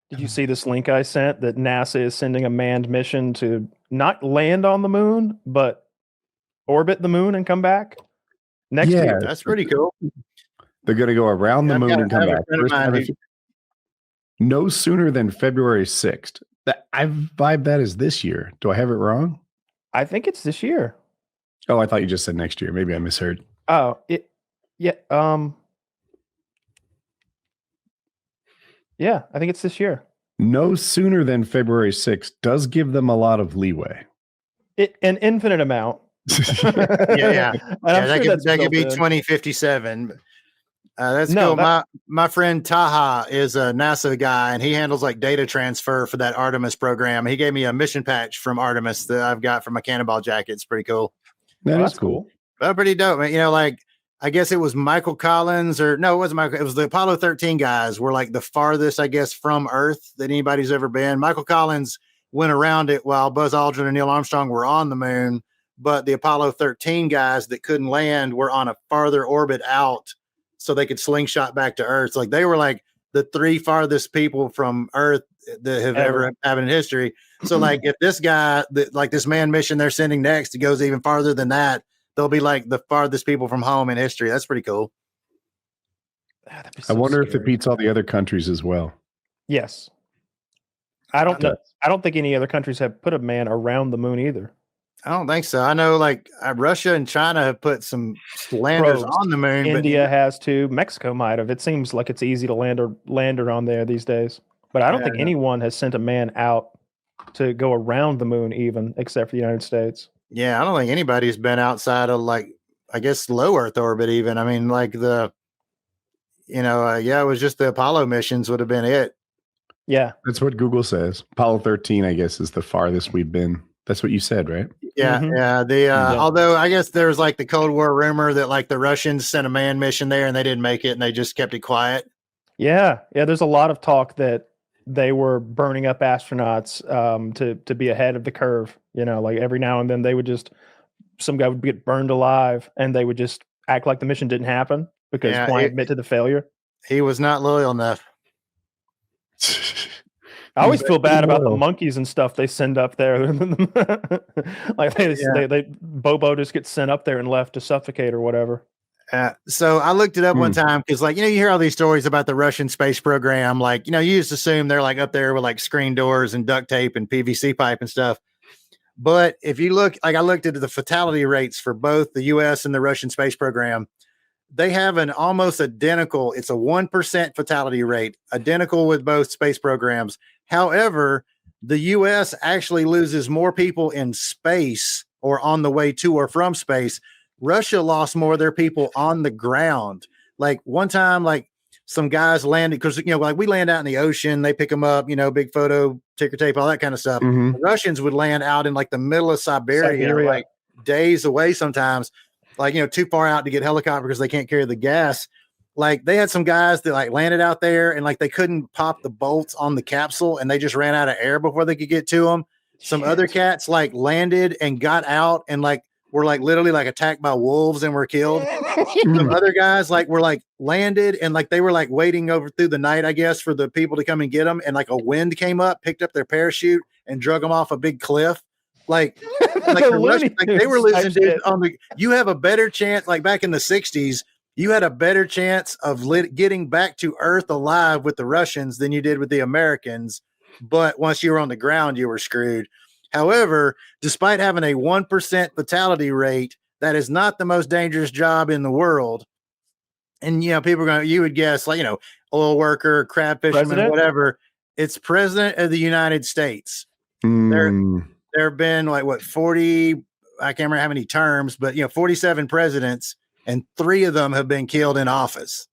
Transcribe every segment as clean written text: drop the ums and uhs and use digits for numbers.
Did you see this link I sent that NASA is sending a manned mission to not land on the moon, but orbit the moon and come back next year? That's pretty cool. They're going to go around the moon and come back. No sooner than February 6th. I vibe that as this year. Do I have it wrong? I think it's this year. Oh, I thought you just said next year. Maybe I misheard. Oh, yeah. Yeah, I think it's this year. No sooner than February 6th does give them a lot of leeway. An infinite amount. Yeah. That could be 2057. That's cool. My friend Taha is a NASA guy, and he handles like data transfer for that Artemis program. He gave me a mission patch from Artemis that I've got from my cannonball jacket. It's pretty cool. That's cool. Pretty dope, man. You know, like I guess it was Michael Collins, or no, it wasn't Michael. It was the Apollo 13 guys were like the farthest, I guess, from Earth that anybody's ever been. Michael Collins went around it while Buzz Aldrin and Neil Armstrong were on the moon, but the Apollo 13 guys that couldn't land were on a farther orbit out, so they could slingshot back to Earth. Like they were like the 3 farthest people from Earth that have ever happened in history. So like if this guy, like this manned mission they're sending next, it goes even farther than that, they'll be like the farthest people from home in history. That's pretty cool. I wonder if it beats all the other countries as well. Yes. I don't know. I don't think any other countries have put a man around the moon either. I don't think so. I know like Russia and China have put some landers on the moon. India has too. Mexico might have. It seems like it's easy to lander on there these days. But I don't think anyone has sent a man out to go around the moon even, except for the United States. Yeah, I don't think anybody's been outside of like, I guess, low Earth orbit even. I mean, like it was just the Apollo missions would have been it. Yeah. That's what Google says. Apollo 13, I guess, is the farthest we've been. That's what you said, right? Yeah. Mm-hmm. Yeah. Although I guess there's like the Cold War rumor that like the Russians sent a manned mission there and they didn't make it and they just kept it quiet. Yeah. Yeah. There's a lot of talk that they were burning up astronauts to be ahead of the curve. You know, like every now and then some guy would get burned alive and they would just act like the mission didn't happen because why admit to the failure? He was not loyal enough. I always feel bad about the monkeys and stuff they send up there. Like Bobo just gets sent up there and left to suffocate or whatever. So I looked it up one time because, like, you hear all these stories about the Russian space program. Like, you just assume they're like up there with like screen doors and duct tape and PVC pipe and stuff. But if you look, like I looked into the fatality rates for both the U.S. and the Russian space program, they have an almost identical, it's a 1% fatality rate, identical with both space programs. However, the U.S. actually loses more people in space or on the way to or from space. Russia lost more of their people on the ground. Like one time, like some guys landed because, like we land out in the ocean, they pick them up, big photo, ticker tape, all that kind of stuff. Mm-hmm. The Russians would land out in like the middle of Siberia. Like days away sometimes, like, too far out to get helicopter because they can't carry the gas. Like they had some guys that like landed out there and like they couldn't pop the bolts on the capsule and they just ran out of air before they could get to them. Some other cats like landed and got out and like were like literally like attacked by wolves and were killed. Some other guys like were like landed and like they were like waiting over through the night, I guess, for the people to come and get them. And like a wind came up, picked up their parachute and drug them off a big cliff. Like they were losing dudes on the. You have a better chance, like back in the 60s, you had a better chance of getting back to Earth alive with the Russians than you did with the Americans. But once you were on the ground, you were screwed. However, despite having a 1% fatality rate, that is not the most dangerous job in the world. And people are going. You would guess, like oil worker, crab fisherman, whatever. It's President of the United States. There have been like 40, I can't remember how many terms, but 47 presidents, and 3 of them have been killed in office.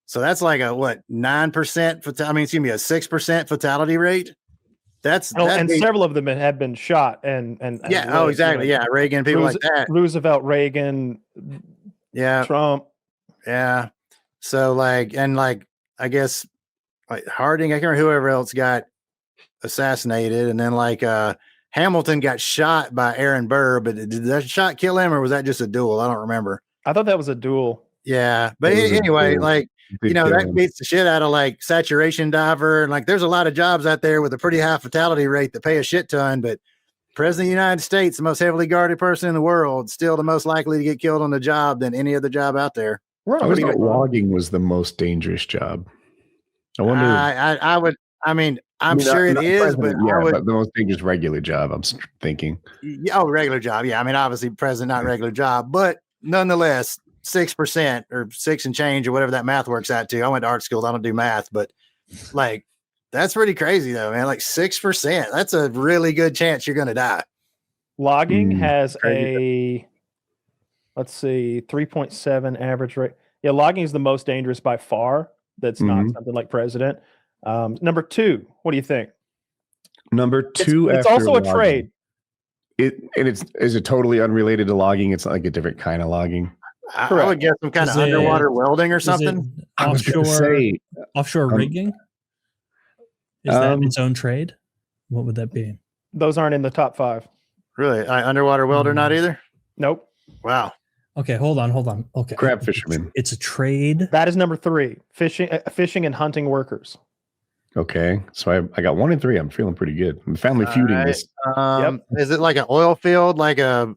So that's like a 9%, a 6% fatality rate. And several of them have been shot and exactly. Yeah. Reagan, people like that. Roosevelt, Reagan, Trump. Yeah. So I guess like Harding, I can't remember whoever else got assassinated, and then Hamilton got shot by Aaron Burr, but did that shot kill him or was that just a duel? I don't remember. I thought that was a duel. Yeah. But anyway, like that beats the shit out of like saturation diver. And like, there's a lot of jobs out there with a pretty high fatality rate that pay a shit ton, but President of the United States, the most heavily guarded person in the world, still the most likely to get killed on the job than any other job out there. I thought logging was the most dangerous job. I wonder. I'm sure it is, but but the most dangerous regular job, I'm thinking. Regular job. Yeah. I mean, obviously president, not regular job, but nonetheless, 6% or 6 and change or whatever that math works out to. I went to art school. I don't do math, but like, that's pretty crazy though, man. Like 6%. That's a really good chance you're going to die. Logging has a, let's see, 3.7 average rate. Yeah, logging is the most dangerous by far. That's not something like president. Number 2, what do you think? Number 2, it's also logging. A trade. Is it totally unrelated to logging? It's not like a different kind of logging. I would guess some kind of underwater welding or something. Offshore rigging. Is that its own trade? What would that be? Those aren't in the top 5. Really? Underwater welder, not either? Nope. Wow. Okay, hold on. Okay. Crab fisherman. It's a trade. That is number 3. Fishing and hunting workers. Okay. So I got 1 and 3. I'm feeling pretty good. I'm family feuding this. Is it like an oil field, like a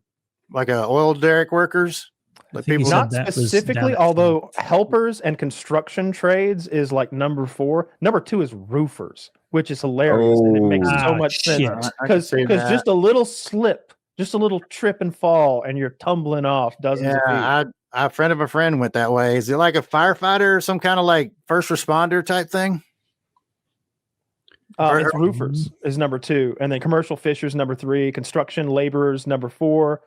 oil derrick workers? Like people not specifically, although helpers and construction trades is like number 4. Number 2 is roofers, which is hilarious. And it makes so much sense because just a little slip, just a little trip and fall, and you're tumbling off dozens of feet. A friend of a friend went that way. Is it like a firefighter or some kind of like first responder type thing? It's roofers is number 2, and then commercial fishers number 3, construction laborers number 4.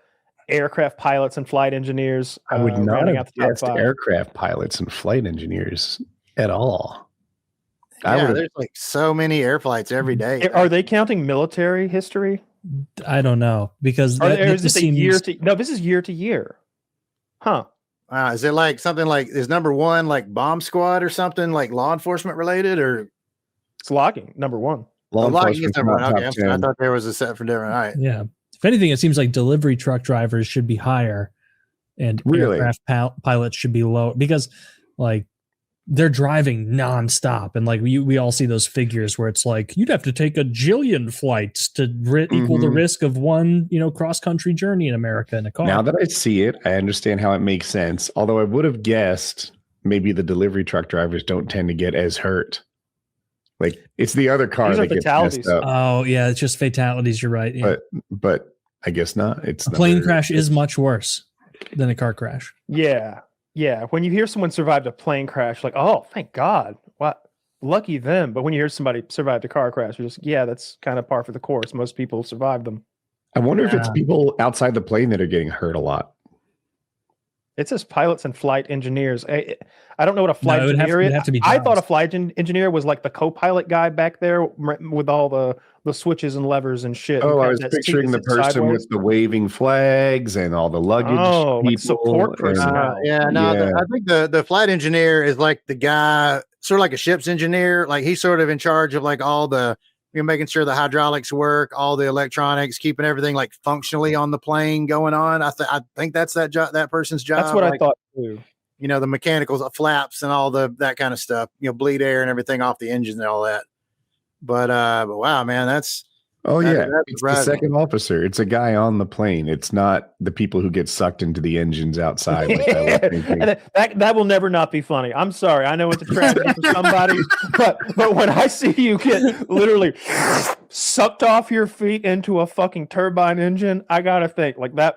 Aircraft pilots and flight engineers. I would not have guessed aircraft pilots and flight engineers at all. There's like so many air flights every day. Are they counting military history? I don't know because is this year to year. Huh. Is it like something like is number 1 like bomb squad or something like law enforcement related or? It's logging number 1. Logging is number 1. Okay, I thought there was a set for different. All right. Yeah. If anything, it seems like delivery truck drivers should be higher and aircraft pilots should be low because like they're driving nonstop. And like we all see those figures where it's like, you'd have to take a jillion flights to equal the risk of one, cross-country journey in America in a car. Now that I see it, I understand how it makes sense. Although I would have guessed maybe the delivery truck drivers don't tend to get as hurt. Like it's the other car that gets messed up. Oh yeah, it's just fatalities. You're right. Yeah. But I guess not. It's a plane crash is much worse than a car crash. Yeah. When you hear someone survived a plane crash, like, oh, thank God, what lucky them. But when you hear somebody survived a car crash, you're just that's kind of par for the course. Most people survive them. I wonder if it's people outside the plane that are getting hurt a lot. It says pilots and flight engineers. I don't know what a flight engineer is. I thought a flight engineer was like the co-pilot guy back there with all the switches and levers and shit. Oh, I was picturing the person with the waving flags and all the luggage. Oh, like support personnel. I think the flight engineer is like the guy, sort of like a ship's engineer. Like he's sort of in charge of like all the, making sure the hydraulics work, all the electronics, keeping everything like functionally on the plane going on. I think that's that person's job. That's what I thought too. The mechanicals, flaps and all that kind of stuff, bleed air and everything off the engine and all that. But wow, man, that's it's the second officer. It's a guy on the plane. It's not the people who get sucked into the engines outside. Like that will never not be funny. I'm sorry. I know it's a tragedy for somebody, but when I see you get literally sucked off your feet into a fucking turbine engine, I gotta think like that.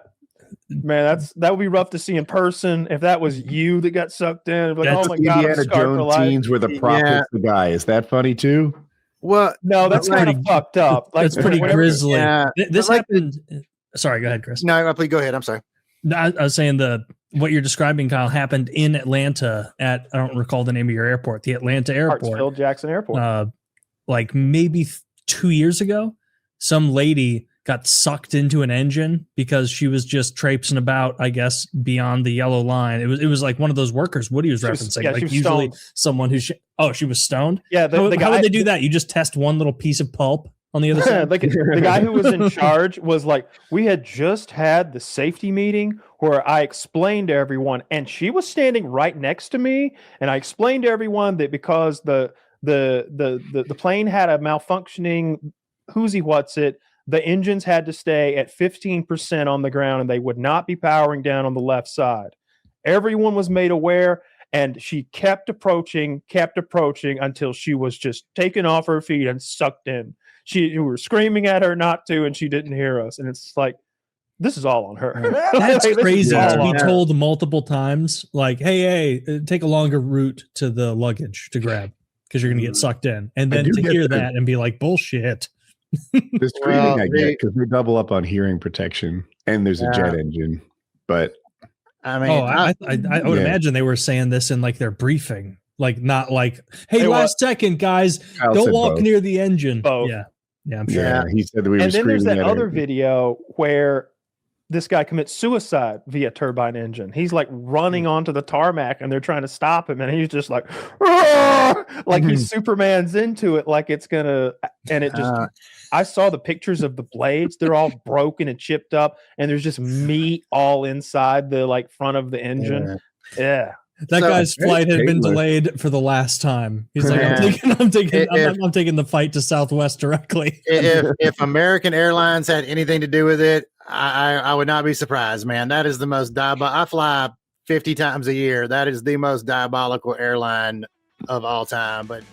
Man, that would be rough to see in person. If that was you that got sucked in, like, oh my God, Indiana Jones scenes where the prop is the guy. Is that funny too? Well, no, that's kind of fucked up. Like, that's pretty grisly. Yeah. This happened. Sorry, go ahead, Chris. No, please go ahead. I'm sorry. I was saying what you're describing, Kyle, happened in Atlanta at, I don't recall the name of your airport, the Atlanta airport. Hartsfield Jackson Airport. Like maybe 2 years ago, some lady got sucked into an engine because she was just traipsing about, I guess, beyond the yellow line. It was like one of those workers Woody was referencing. Like usually stoned. Someone who she was stoned. Yeah. How would they do that? You just test one little piece of pulp on the other side. Like the guy who was in charge was like, we had just had the safety meeting where I explained to everyone, and she was standing right next to me, and I explained to everyone that because the plane had a malfunctioning the engines had to stay at 15% on the ground, and they would not be powering down on the left side. Everyone was made aware. And she kept approaching until she was just taken off her feet and sucked in. We were screaming at her not to, and she didn't hear us. And it's like, this is all on her. That's Like, crazy to be on her. told multiple times, like, hey, take a longer route to the luggage to grab because you're going to get sucked in. And then to hear that and be like, bullshit. The screaming I get because they double up on hearing protection and there's a jet engine. But I mean, I would imagine they were saying this in like their briefing, like not like, hey, last second, guys, Kyle don't said walk both. near the engine. Both. Yeah, I'm sure. Yeah, he said that we were And then there's screaming that at other her. video where this guy commits suicide via turbine engine. He's like running onto the tarmac, and they're trying to stop him, and he's just like, like he Superman's into it, like it's gonna. And it just, I saw the pictures of the blades; they're all broken and chipped up, and there's just meat all inside the like front of the engine. Yeah. That So, guy's flight had been painless. delayed for the last time. He's like, Yeah. I'm taking the fight to Southwest directly. if American Airlines had anything to do with it, I would not be surprised, man. That is the most diabolical. I fly 50 times a year. That is the most diabolical airline of all time. But